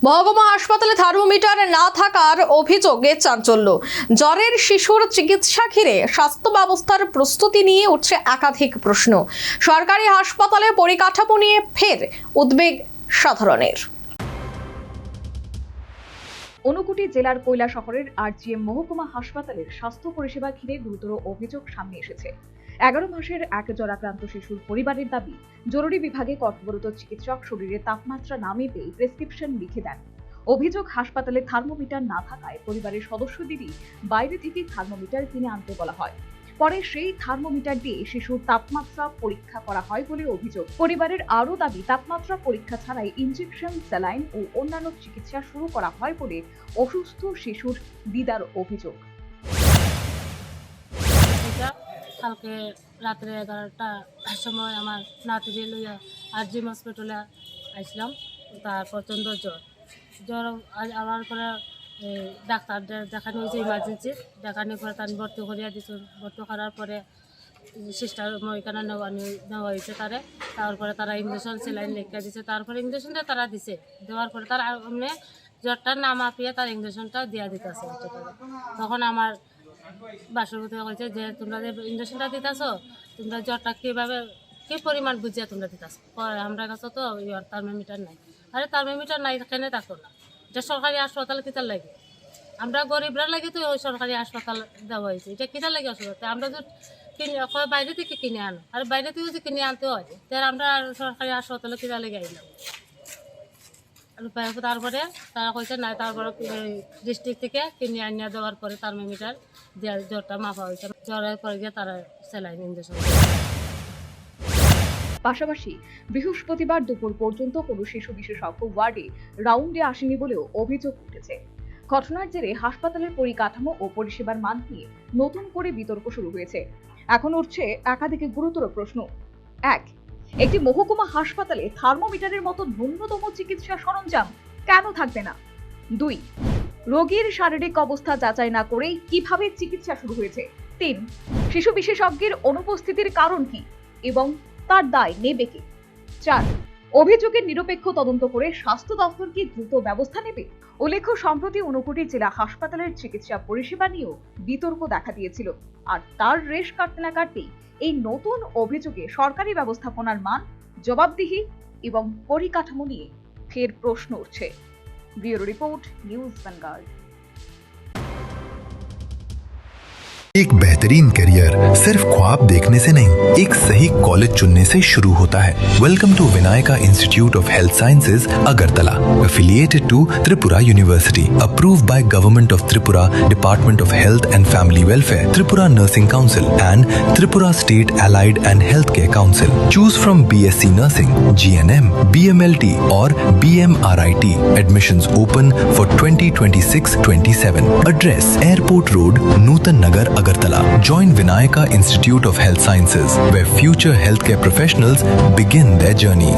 মহকুমা হাসপাতালে থার্মোমিটার না থাকার অভিযোগে চাঞ্চল্য। জ্বরের শিশুর চিকিৎসা ঘিরে স্বাস্থ্য ব্যবস্থার প্রস্তুতি নিয়ে উঠছে একাধিক প্রশ্ন। সরকারি হাসপাতালে পরিকাঠামো নিয়ে ফের উদ্বেগ সাধারণের। ঊনকোটি জেলার কৈলাসহরের আরজিএম মহকুমা হাসপাতালের স্বাস্থ্য পরিষেবা ঘিরে গুরুতর অভিযোগ সামনে এসেছে। 11 মাসের এক জ্বরাক্রান্ত শিশুর পরিবারের দাবি, জরুরি বিভাগে কর্তব্যরত চিকিৎসক শরীরে তাপমাত্রা না মেপেই প্রেসক্রিপশন লিখে দেন। অভিযোগ, হাসপাতালে থার্মোমিটার না থাকায় পরিবারের সদস্যদেরই বাইরে থেকে থার্মোমিটার কিনে আনতে বলা হয়। পরে সেই থার্মোমিটার দিয়ে শিশুর তাপমাত্রা পরীক্ষা করা হয় বলে অভিযোগ। পরিবারের আরও দাবি, তাপমাত্রা পরীক্ষা ছাড়াই ইনজেকশন, স্যালাইন ও অন্যান্য চিকিৎসা শুরু করা হয় বলে অসুস্থ শিশুর দিদার অভিযোগ। কালকে রাত্রে 11টার সময় আমার নাতিরে লইয়া আরজিএম হসপিটালে আসলাম। তার প্রচণ্ড জ্বর আবার পরে ডাক্তার দেখানো হয়েছে, ইমার্জেন্সি দেখানোর পরে তার ভর্তি করিয়া দিচ্ছে। ভর্তি করার পরে সিস্টার ওইখানে নেওয়া হয়েছে তারপরে তারা ইঞ্জেকশন, স্যালাইন লিখে দিচ্ছে। তারপরে ইঞ্জেকশনটা তারা দিছে, দেওয়ার পরে তার এমনি জ্বরটা না মাপিয়ে তার ইঞ্জেকশনটা দিয়া দিতেছে। তখন আমার বাসরপতি কইছে যে তোমরা যে ইঞ্জেকশনটা দিতেছ, তোমরা জ্বরটা কি পরিমাণ বুঝিয়া তোমরা দিতেছ। আমরা কাছে তো থার্মোমিটার নাই। আরে থার্মোমিটার নাই কেনে থাকো না, এটা সরকারি হাসপাতাল কিতার লাগে? আমরা গরিবরা লাগে তো ওই সরকারি হাসপাতাল দেওয়া হয়েছে, এটা কিতার লাগে অসুবিধা? আমরা তো বাইরে থেকে কিনে আনো, আর বাইরে থেকে যদি কিনে আনতে হয় তাহলে আমরা সরকারি হাসপাতালে কিতার লেগে আইলাম। তারপরে তারা কইছে না, তারপরে ডিস্ট্রিক্ট থেকে কিনে আনিয়া দেওয়ার পরে থার্মোমিটার দিয়ে জ্বরটা মাপা হয়েছে। জ্বরের পরে গিয়ে তারা স্যালাইন ইঞ্জেকশন। পাশাপাশি বৃহস্পতিবার দুপুর পর্যন্ত কোনো শিশু বিশেষজ্ঞ ওয়ার্ডে রাউন্ডে আসেনি বলেও অভিযোগ উঠেছে। ঘটনার জেরে হাসপাতালের পরিকাঠামো ও পরিষেবার মান নিয়ে নতুন করে বিতর্ক শুরু হয়েছে। এখন উঠছে একাধিক গুরুতর প্রশ্ন। একটি মহকুমা হাসপাতালে থার্মোমিটারের মতো ন্যূনতম চিকিৎসা সরঞ্জাম কেন থাকবে না? 2, রোগীর শারীরিক অবস্থা যাচাই না করেই কিভাবে চিকিৎসা শুরু হয়েছে? 3, শিশু বিশেষজ্ঞের অনুপস্থিতির কারণ কি এবং তার দায় নেবে কে? 4, অভিযোগের নিরপেক্ষ তদন্ত করে স্বাস্থ্য দপ্তর কি দ্রুত ব্যবস্থা নেবে? উল্লেখ্য, সম্প্রতি ঊনকোটি জেলা হাসপাতালের চিকিৎসা পরিষেবা নিয়েও বিতর্ক দেখা দিয়েছিল। আর তার রেশ কাটতে না কাটতেই এই নতুন অভিযোগে সরকারি ব্যবস্থাপনার মান, জবাবদিহি এবং পরিকাঠামো নিয়ে ফের প্রশ্ন উঠছে। Bureau report, news vanguard. एक बेहतरीन करियर सिर्फ ख्वाब देखने से नहीं, एक सही कॉलेज चुनने से शुरू होता है। Welcome to Vinayaka institute of health sciences, Agartala, affiliated to Tripura University, approved by Government of Tripura, Department of Health and Family Welfare, Tripura Nursing Council and Tripura State Allied and Healthcare Council. Choose from BSc Nursing, GNM, BMLT or BMRIT. Admissions open for 2026-27. Address: Airport Road, Nutan Nagar, Agartala. Join Vinayaka Institute of Health Sciences, where future healthcare professionals begin their journey.